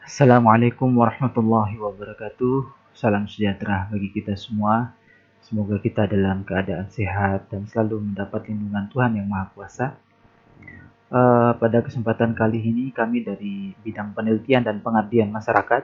Assalamualaikum warahmatullahi wabarakatuh. Salam sejahtera bagi kita semua. Semoga kita dalam keadaan sehat dan selalu mendapat lindungan Tuhan Yang Maha Kuasa. Pada kesempatan kali ini kami dari bidang penelitian dan pengabdian masyarakat,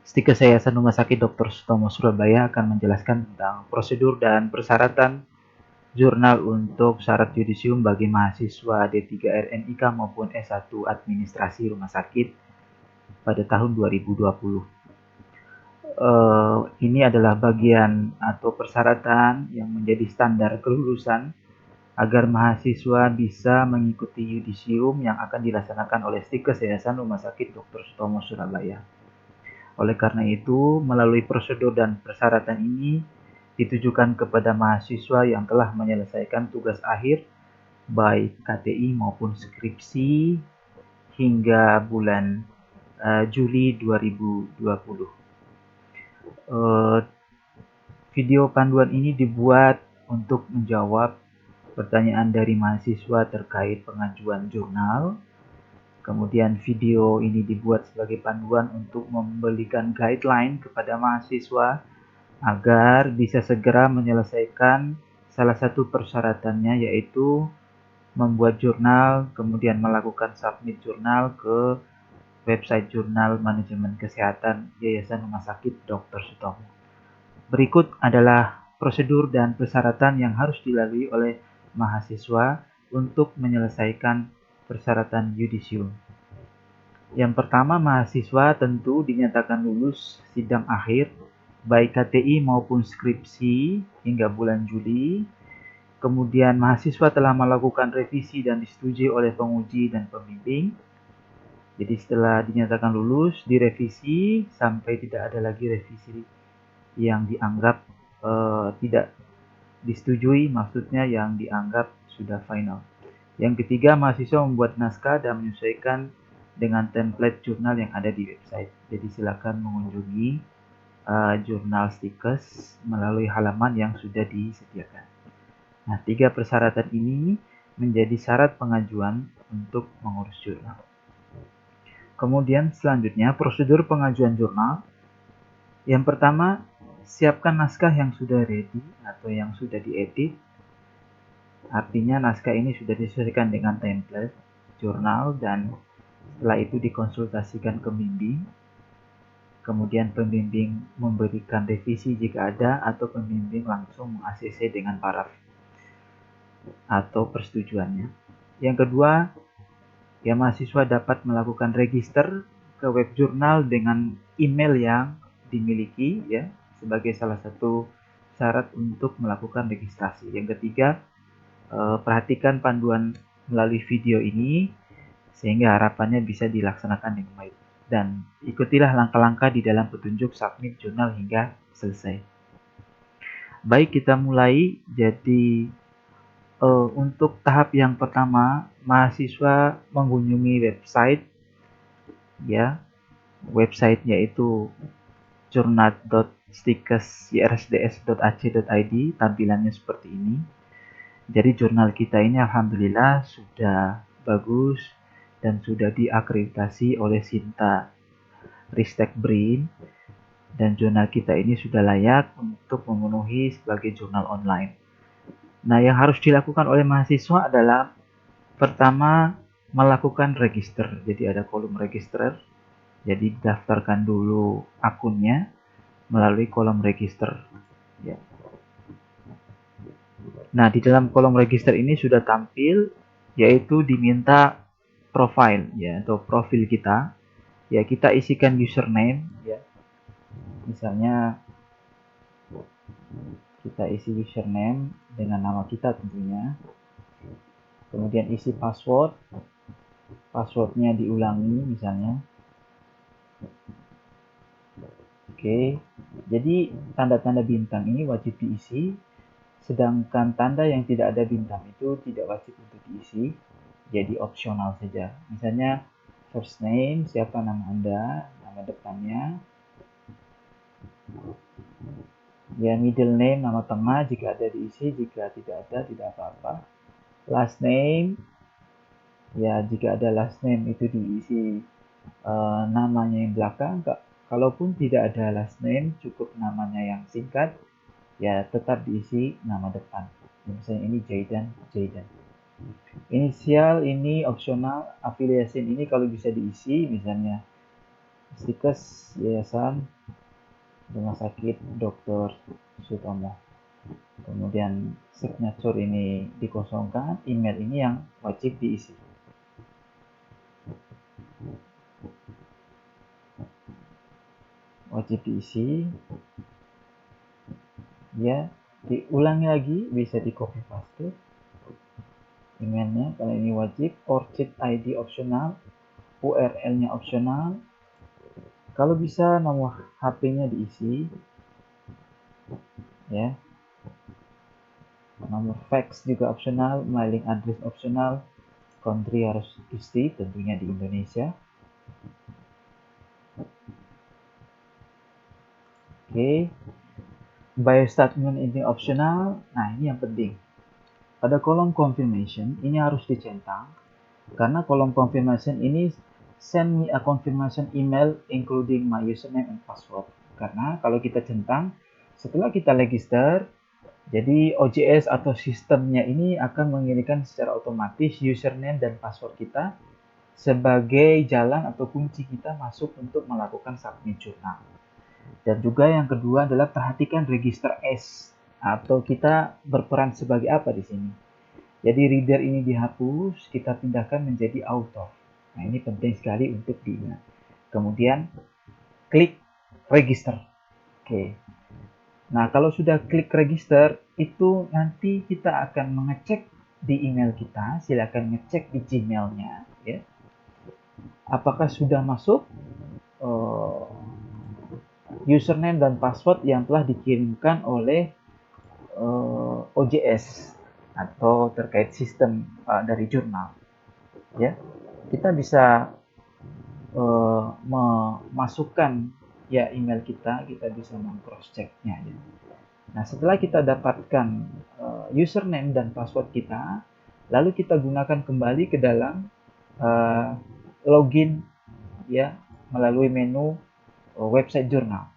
Stikes Yayasan Rumah Sakit Dr. Sutomo Surabaya akan menjelaskan tentang prosedur dan persyaratan jurnal untuk syarat yudisium bagi mahasiswa D3 RNIK maupun S1 Administrasi Rumah Sakit pada tahun 2020. Ini adalah bagian atau persyaratan yang menjadi standar kelulusan agar mahasiswa bisa mengikuti yudisium yang akan dilaksanakan oleh Stikes Yayasan Rumah Sakit Dr. Sutomo Surabaya. Oleh karena itu, melalui prosedur dan persyaratan ini ditujukan kepada mahasiswa yang telah menyelesaikan tugas akhir baik KTI maupun skripsi hingga bulan Juli 2020. Video panduan ini dibuat untuk menjawab pertanyaan dari mahasiswa terkait pengajuan jurnal. Kemudian video ini dibuat sebagai panduan untuk memberikan guideline kepada mahasiswa agar bisa segera menyelesaikan salah satu persyaratannya, yaitu membuat jurnal, kemudian melakukan submit jurnal ke website Jurnal Manajemen Kesehatan Yayasan Rumah Sakit Dr. Sutomo. Berikut adalah prosedur dan persyaratan yang harus dilalui oleh mahasiswa untuk menyelesaikan persyaratan yudisium. Yang pertama, mahasiswa tentu dinyatakan lulus sidang akhir baik KTI maupun skripsi hingga bulan Juli. Kemudian mahasiswa telah melakukan revisi dan disetujui oleh penguji dan pembimbing. Jadi setelah dinyatakan lulus, direvisi sampai tidak ada lagi revisi yang dianggap tidak disetujui, maksudnya yang dianggap sudah final. Yang ketiga, mahasiswa membuat naskah dan menyesuaikan dengan template jurnal yang ada di website. Jadi silakan mengunjungi jurnal Stikes melalui halaman yang sudah disediakan. Nah, 3 persyaratan ini menjadi syarat pengajuan untuk mengurus jurnal. Kemudian selanjutnya prosedur pengajuan jurnal. Yang pertama, siapkan naskah yang sudah ready atau yang sudah diedit. Artinya naskah ini sudah disesuaikan dengan template jurnal dan setelah itu dikonsultasikan ke pembimbing. Kemudian pembimbing memberikan revisi jika ada, atau pembimbing langsung meng-ACC dengan paraf atau persetujuannya. Yang kedua, ya mahasiswa dapat melakukan register ke web jurnal dengan email yang dimiliki, ya, sebagai salah satu syarat untuk melakukan registrasi. Yang ketiga, perhatikan panduan melalui video ini sehingga harapannya bisa dilaksanakan dengan baik, dan ikutilah langkah-langkah di dalam petunjuk submit jurnal hingga selesai. Baik, kita mulai. Jadi untuk tahap yang pertama, mahasiswa mengunjungi website, ya, website yaitu jurnal.stikes.yrsds.ac.id. Tampilannya seperti ini. Jadi jurnal kita ini alhamdulillah sudah bagus dan sudah diakreditasi oleh Sinta Ristek BRIN, dan jurnal kita ini sudah layak untuk memenuhi sebagai jurnal online. Nah, yang harus dilakukan oleh mahasiswa adalah pertama, melakukan register. Jadi ada kolom register. Jadi daftarkan dulu akunnya melalui kolom register, ya. Nah, di dalam kolom register ini sudah tampil, yaitu diminta profile, ya, atau profil kita. Ya, kita isikan username, ya. Misalnya kita isi username dengan nama kita tentunya. Kemudian isi password. Passwordnya diulangi misalnya. Oke. Jadi tanda-tanda bintang ini wajib diisi. Sedangkan tanda yang tidak ada bintang itu tidak wajib untuk diisi, jadi opsional saja. Misalnya first name, siapa nama Anda, nama depannya. Ya, middle name, nama tengah, jika ada diisi, jika tidak ada tidak apa-apa. Last name, ya jika ada last name itu diisi namanya yang belakang, kalaupun tidak ada last name, cukup namanya yang singkat, ya tetap diisi nama depan. Misalnya ini Jaydan. Inisial ini opsional, affiliation ini kalau bisa diisi, misalnya Stikes Yayasan Rumah Sakit Dr. Sutomo. Kemudian signature ini dikosongkan, email ini yang wajib diisi. Ya, diulangi lagi, bisa di copy paste emailnya kalau ini wajib. Orchid ID opsional, URL-nya opsional. Kalau bisa nomor HP-nya diisi, ya. Nomor fax juga opsional, mailing address opsional, country harus isi, tentunya di Indonesia. Oke. Bio statement ini opsional. Nah, ini yang penting. Pada kolom confirmation ini harus dicentang, karena kolom confirmation ini send me a confirmation email including my username and password. Karena kalau kita centang, setelah kita register, jadi OJS atau sistemnya ini akan mengirimkan secara otomatis username dan password kita sebagai jalan atau kunci kita masuk untuk melakukan submit jurnal. Dan juga yang kedua adalah perhatikan register S, atau kita berperan sebagai apa di sini. Jadi reader ini dihapus, kita pindahkan menjadi author. Nah, ini penting sekali untuk diingat. Kemudian klik register. Oke. Nah, kalau sudah klik register, itu nanti kita akan mengecek di email kita. Silakan ngecek di Gmail-nya, ya. Apakah sudah masuk username dan password yang telah dikirimkan oleh OJS atau terkait sistem dari jurnal, ya. Kita bisa memasukkan ya email kita bisa meng-cross check-nya, ya. Nah, setelah kita dapatkan username dan password kita, lalu kita gunakan kembali ke dalam login, ya, melalui menu website jurnal.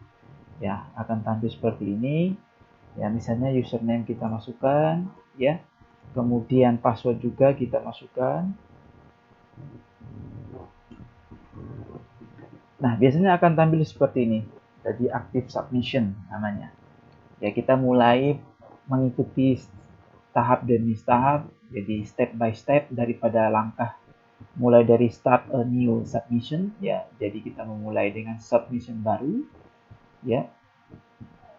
Ya, akan tampil seperti ini. Ya, misalnya username kita masukkan, ya. Kemudian password juga kita masukkan. Nah, biasanya akan tampil seperti ini. Jadi active submission namanya. Ya, kita mulai mengikuti tahap demi tahap, jadi step by step daripada langkah mulai dari start a new submission, ya. Jadi kita memulai dengan submission baru, ya.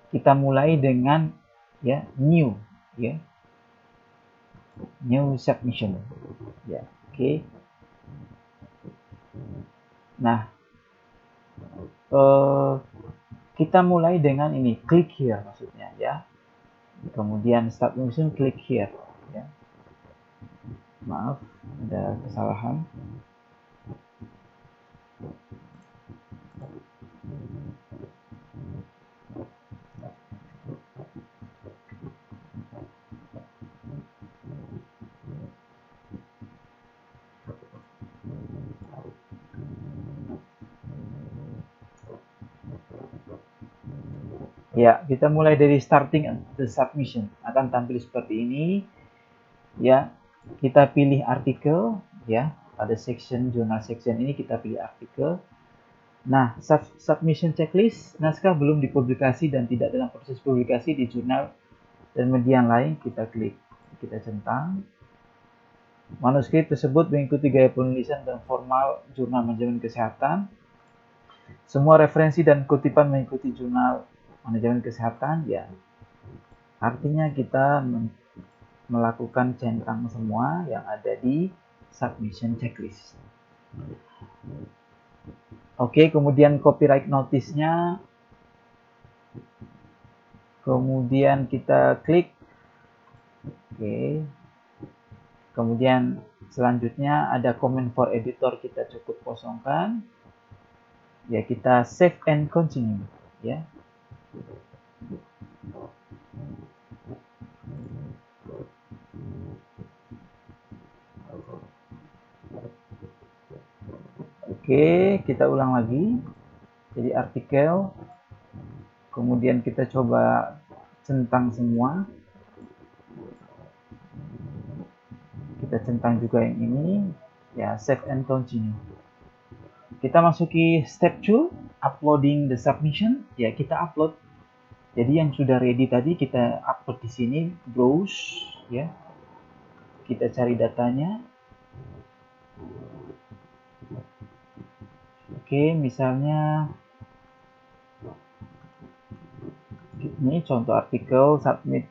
Kita mulai dengan ya new, ya. New submission. Ya, oke. Nah, kita mulai dengan ini, click here maksudnya, ya. Kemudian start submission, click here, ya. Maaf, ada kesalahan. Ya, kita mulai dari starting the submission. Akan tampil seperti ini. Ya, kita pilih artikel, ya. Pada section jurnal section ini kita pilih artikel. Nah, submission checklist, naskah belum dipublikasi dan tidak dalam proses publikasi di jurnal dan media lain, kita klik, kita centang. Manuskrip tersebut mengikuti gaya penulisan dan formal jurnal manajemen kesehatan. Semua referensi dan kutipan mengikuti jurnal manajemen kesehatan, ya. Artinya kita melakukan centang semua yang ada di submission checklist. Oke, kemudian copyright notice-nya. Kemudian kita klik. Oke. Kemudian selanjutnya ada comment for editor, kita cukup kosongkan. Ya, kita save and continue, ya. Oke, kita ulang lagi. Jadi artikel, kemudian kita coba centang semua. Kita centang juga yang ini, ya, save and continue. Kita masuki step 2, uploading the submission. Ya, kita upload. Jadi yang sudah ready tadi kita upload di sini, browse, ya. Kita cari datanya. Oke, misalnya ini contoh artikel submit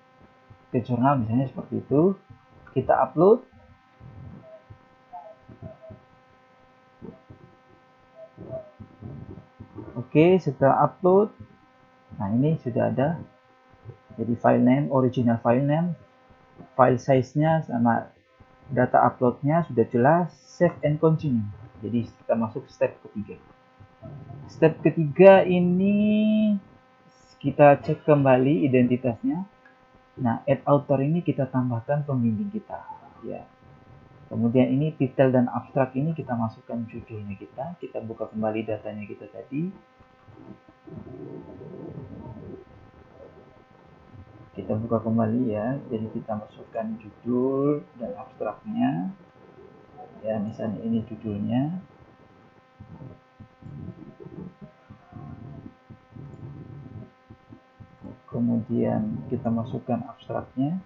ke jurnal, misalnya seperti itu. Kita upload. Oke, setelah upload, nah ini sudah ada. Jadi file name, original file name, file size-nya sama data upload-nya sudah jelas, save and continue. Jadi kita masuk step ketiga. Step ketiga ini kita cek kembali identitasnya. Nah, add author ini kita tambahkan pembimbing kita, ya. Kemudian ini title dan abstrak ini kita masukkan judulnya kita. Kita buka kembali datanya kita tadi. Kita buka kembali ya. Jadi kita masukkan judul dan abstraknya. Ya, misalnya ini judulnya. Kemudian kita masukkan abstraknya.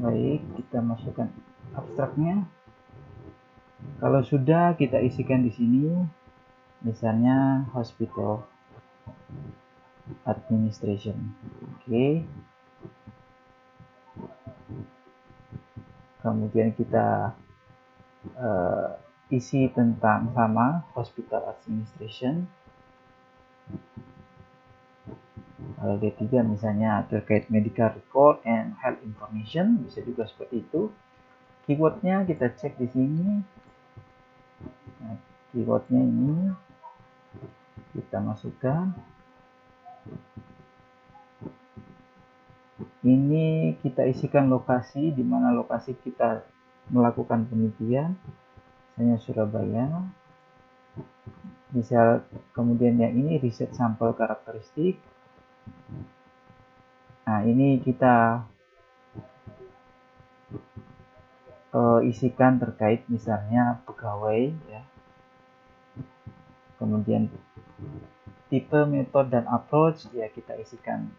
Baik, kita masukkan abstraknya. Kalau sudah, kita isikan di sini, misalnya hospital administration. Oke. Kemudian kita isi tentang sama hospital administration. Kalau D3 misalnya terkait medical record and health information, bisa juga seperti itu. Keywordnya kita cek di sini. Nah, keywordnya ini kita masukkan. Ini kita isikan lokasi, di mana lokasi kita melakukan penelitian, misalnya Surabaya. Bisa kemudian yang ini riset sampel karakteristik. Nah, ini kita isikan terkait misalnya pegawai, ya. Kemudian tipe, metode, dan approach, ya kita isikan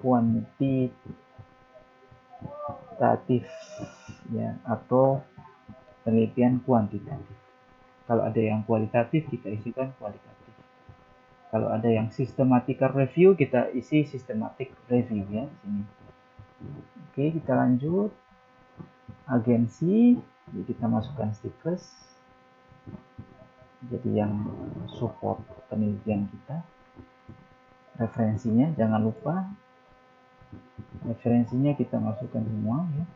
kuantitatif, ya, atau penelitian kuantitatif. Kalau ada yang kualitatif, kita isikan kualitatif. Kalau ada yang systematical review, kita isi systematic review, ya, di sini. Oke, kita lanjut. Agensi, jadi kita masukkan Stifus. Jadi yang support penelitian kita. Referensinya jangan lupa. Referensinya kita masukkan semua, ya.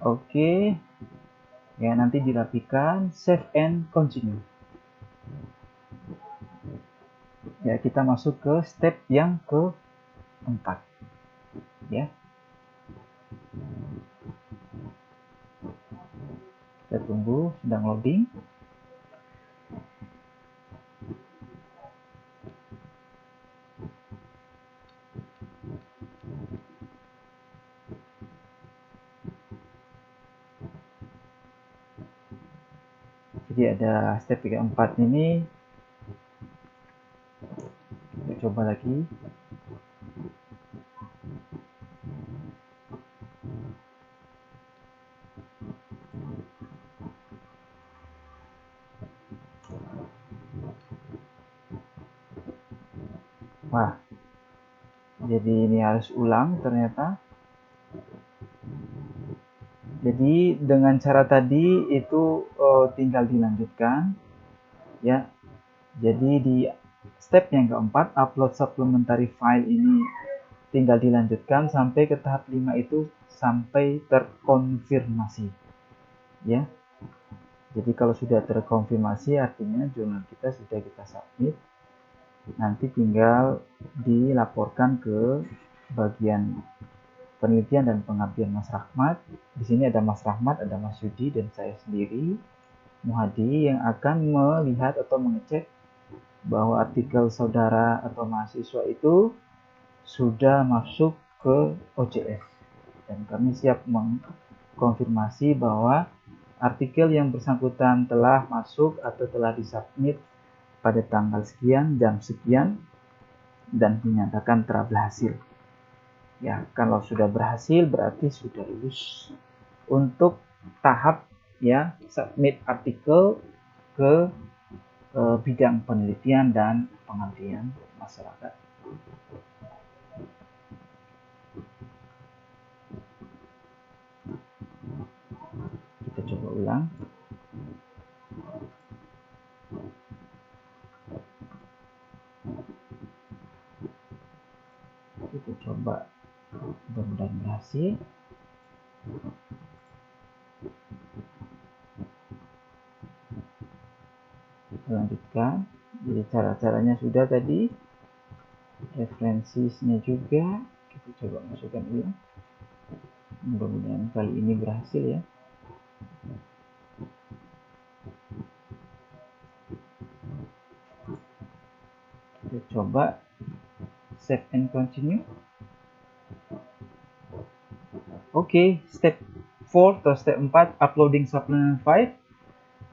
Oke. Ya, nanti dirapikan, save and continue. Ya, kita masuk ke step yang keempat, ya. Kita tunggu, sedang loading. Jadi ada step 34 ini. Kita coba lagi. Wah, jadi ini harus ulang ternyata. Jadi dengan cara tadi itu tinggal dilanjutkan, ya. Jadi di step yang keempat, upload supplementary file ini tinggal dilanjutkan sampai ke tahap 5 itu sampai terkonfirmasi, ya. Jadi kalau sudah terkonfirmasi artinya jurnal kita sudah kita submit. Nanti tinggal dilaporkan ke bagian penelitian dan pengabdian Mas Rahmat. Di sini ada Mas Rahmat, ada Mas Yudi, dan saya sendiri, Muhadi, yang akan melihat atau mengecek bahwa artikel saudara atau mahasiswa itu sudah masuk ke OJS. Dan kami siap mengkonfirmasi bahwa artikel yang bersangkutan telah masuk atau telah disubmit pada tanggal sekian, jam sekian, dan dinyatakan telah berhasil. Ya, kalau sudah berhasil berarti sudah lulus untuk tahap ya submit artikel ke bidang penelitian dan pengabdian masyarakat. Kita coba ulang. Kita coba, mudah-mudahan berhasil. Kita lanjutkan. Jadi cara-caranya sudah tadi, referensinya juga kita coba masukkan ulang. Mudah-mudahan kali ini berhasil ya. Kita coba save and continue. Oke, step 4 atau step 4, uploading supplement file.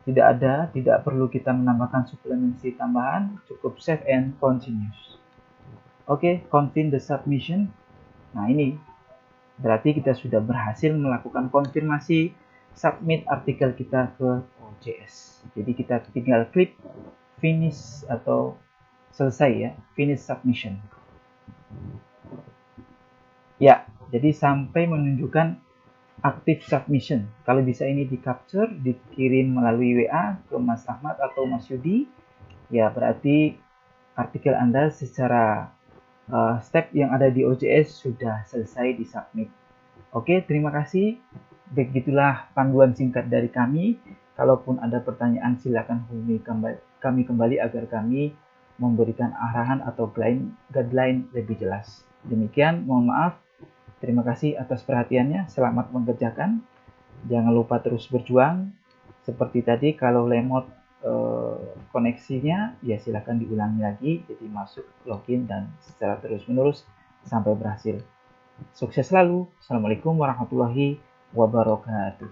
Tidak perlu kita menambahkan suplementasi tambahan, cukup save and continue. Oke, confirm the submission. Nah, ini berarti kita sudah berhasil melakukan konfirmasi submit artikel kita ke OJS. Jadi kita tinggal klik finish atau selesai ya, finish submission. Ya, jadi sampai menunjukkan active submission. Kalau bisa ini di capture, dikirim melalui WA ke Mas Ahmad atau Mas Yudi, ya berarti artikel Anda secara step yang ada di OJS sudah selesai disubmit. Oke, terima kasih. Begitulah panduan singkat dari kami. Kalaupun ada pertanyaan, silakan hubungi kami kembali agar kami memberikan arahan atau guideline lebih jelas. Demikian, mohon maaf. Terima kasih atas perhatiannya. Selamat mengerjakan. Jangan lupa terus berjuang. Seperti tadi, kalau lemot koneksinya, ya silakan diulangi lagi. Jadi masuk, login, dan secara terus-menerus sampai berhasil. Sukses selalu. Assalamualaikum warahmatullahi wabarakatuh.